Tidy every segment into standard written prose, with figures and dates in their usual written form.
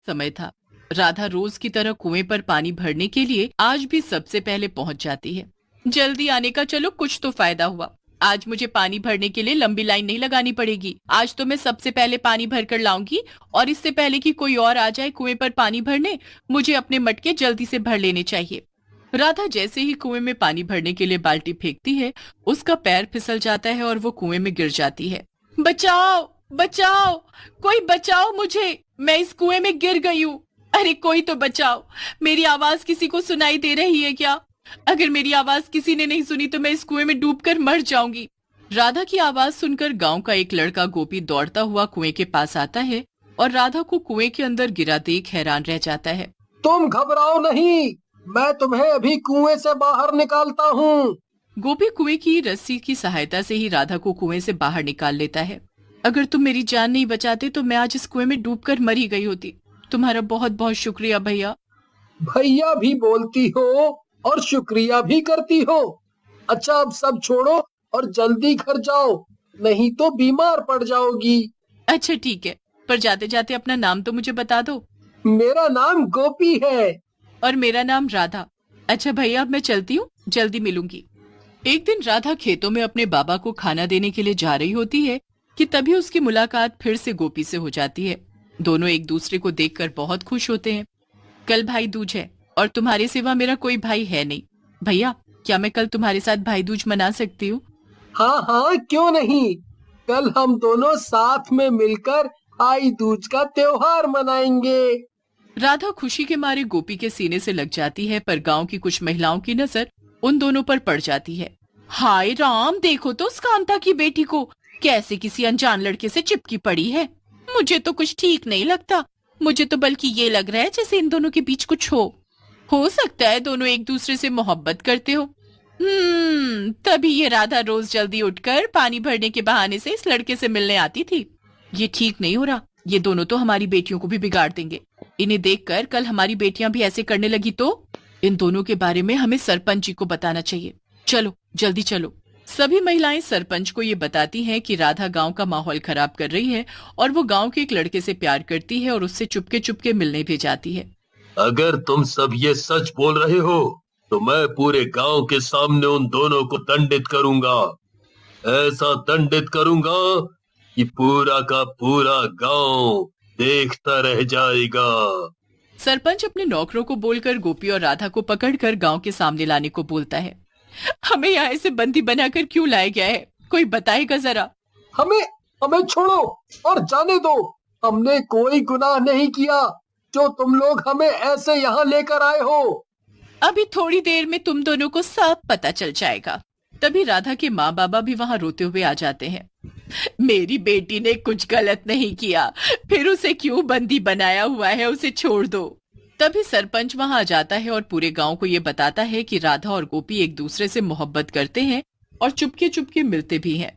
समय था। राधा रोज की तरह कुएं पर पानी भरने के लिए आज भी सबसे पहले पहुंच जाती है। जल्दी आने का चलो, कुछ तो फायदा हुआ। आज मुझे पानी भरने के लिए लंबी लाइन नहीं लगानी पड़ेगी। आज तो मैं सबसे पहले पानी भर कर लाऊंगी और इससे पहले कि कोई और आ जाए कुएं पर पानी भरने, मुझे अपने मटके जल्दी से भर लेने चाहिए। राधा जैसे ही कुएं में पानी भरने के लिए बाल्टी फेंकती है, उसका पैर फिसल जाता है और वो कुएं में गिर जाती है। बचाओ बचाओ, कोई बचाओ मुझे, मैं इस कुएं में गिर गई हूँ। अरे कोई तो बचाओ, मेरी आवाज किसी को सुनाई दे रही है क्या? अगर मेरी आवाज किसी ने नहीं सुनी तो मैं इस कुएं में डूबकर मर जाऊंगी। राधा की आवाज सुनकर गांव का एक लड़का गोपी दौड़ता हुआ कुएं के पास आता है और राधा को कुएं के अंदर गिरा देख हैरान रह जाता है। तुम घबराओ नहीं, मैं तुम्हें अभी कुएं से बाहर निकालता हूँ। गोपी कुएं की रस्सी की सहायता से ही राधा को कुएं से बाहर निकाल लेता है। अगर तुम मेरी जान नहीं बचाते तो मैं आज इस कुएं में डूबकर मर ही गई होती। तुम्हारा बहुत बहुत शुक्रिया भैया। भैया भी बोलती हो और शुक्रिया भी करती हो। अच्छा, अब सब छोड़ो और जल्दी घर जाओ, नहीं तो बीमार पड़ जाओगी। अच्छा ठीक है, पर जाते जाते अपना नाम तो मुझे बता दो। मेरा नाम गोपी है। और मेरा नाम राधा। अच्छा भैया, अब मैं चलती हूँ, जल्दी मिलूंगी। एक दिन राधा खेतों में अपने बाबा को खाना देने के लिए जा रही होती है कि तभी उसकी मुलाकात फिर से गोपी से हो जाती है। दोनों एक दूसरे को देखकर बहुत खुश होते हैं। कल भाई दूज है और तुम्हारे सिवा मेरा कोई भाई है नहीं। भैया, क्या मैं कल तुम्हारे साथ भाई दूज मना सकती हूँ? हाँ हाँ, क्यों नहीं। कल हम दोनों साथ में मिलकर भाई दूज का त्योहार मनाएंगे। राधा खुशी के मारे गोपी के सीने से लग जाती है, पर गांव की कुछ महिलाओं की नजर उन दोनों पर पड़ जाती है। हाय राम, देखो तो उस कांता की बेटी को, कैसे किसी अनजान लड़के से चिपकी पड़ी है। मुझे तो कुछ ठीक नहीं लगता। मुझे तो बल्कि ये लग रहा है जैसे इन दोनों के बीच कुछ हो सकता है दोनों एक दूसरे से मोहब्बत करते हो। तभी ये राधा रोज जल्दी उठकर पानी भरने के बहाने से इस लड़के से मिलने आती थी। ये ठीक नहीं हो रहा, ये दोनों तो हमारी बेटियों को भी बिगाड़ देंगे। इन्हें देखकर कल हमारी बेटियां भी ऐसे करने लगी तो इन दोनों के बारे में हमें सरपंच जी को बताना चाहिए। चलो जल्दी चलो। सभी महिलाएं सरपंच को ये बताती हैं कि राधा गांव का माहौल खराब कर रही है और वो गांव के एक लड़के से प्यार करती है और उससे चुपके चुपके मिलने भी जाती है। अगर तुम सब ये सच बोल रहे हो तो मैं पूरे गांव के सामने उन दोनों को दंडित करूंगा। ऐसा दंडित करूंगा कि पूरा का पूरा गांव देखता रह जाएगा। सरपंच अपने नौकरों को बोलकर गोपी और राधा को पकड़कर गांव के सामने लाने को बोलता है। हमें यहाँ ऐसे बंदी बनाकर क्यों लाया गया है, कोई बताएगा जरा? हमें हमें छोड़ो और जाने दो। हमने कोई गुनाह नहीं किया जो तुम लोग हमें ऐसे यहाँ लेकर आए हो। अभी थोड़ी देर में तुम दोनों को सब पता चल जाएगा। तभी राधा के माँ बाबा भी वहाँ रोते हुए आ जाते हैं। मेरी बेटी ने कुछ गलत नहीं किया, फिर उसे क्यों बंदी बनाया हुआ है, उसे छोड़ दो। तभी सरपंच वहाँ आ जाता है और पूरे गांव को ये बताता है कि राधा और गोपी एक दूसरे से मोहब्बत करते हैं और चुपके चुपके मिलते भी हैं।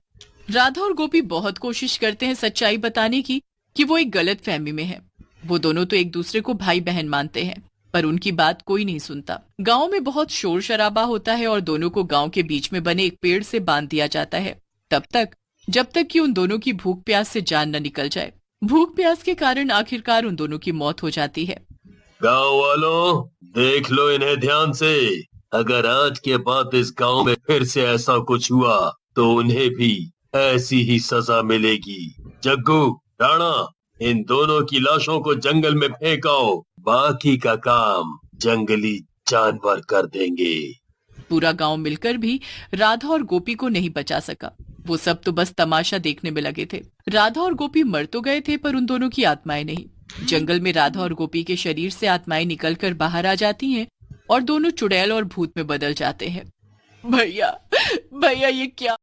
राधा और गोपी बहुत कोशिश करते हैं सच्चाई बताने की कि वो एक गलत फहमी में है। वो दोनों तो एक दूसरे को भाई बहन मानते हैं, पर उनकी बात कोई नहीं सुनता। गांव में बहुत शोर शराबा होता है और दोनों को गांव के बीच में बने एक पेड़ से बांध दिया जाता है, जब तक कि उन दोनों की भूख प्यास से जान न निकल जाए। भूख प्यास के कारण आखिरकार उन दोनों की मौत हो जाती है। गांव वालों, देख लो इन्हें ध्यान से। अगर आज के बाद इस गांव में फिर से ऐसा कुछ हुआ तो उन्हें भी ऐसी ही सजा मिलेगी। जग्गू, राणा, इन दोनों की लाशों को जंगल में फेंकाओ। बाकी का काम जंगली जानवर कर देंगे। पूरा गांव मिलकर भी राधा और गोपी को नहीं बचा सका। वो सब तो बस तमाशा देखने में लगे थे। राधा और गोपी मर तो गए थे, पर उन दोनों की आत्माएं नहीं। जंगल में राधा और गोपी के शरीर से आत्माएं निकलकर बाहर आ जाती हैं और दोनों चुड़ैल और भूत में बदल जाते हैं। भैया भैया, ये क्या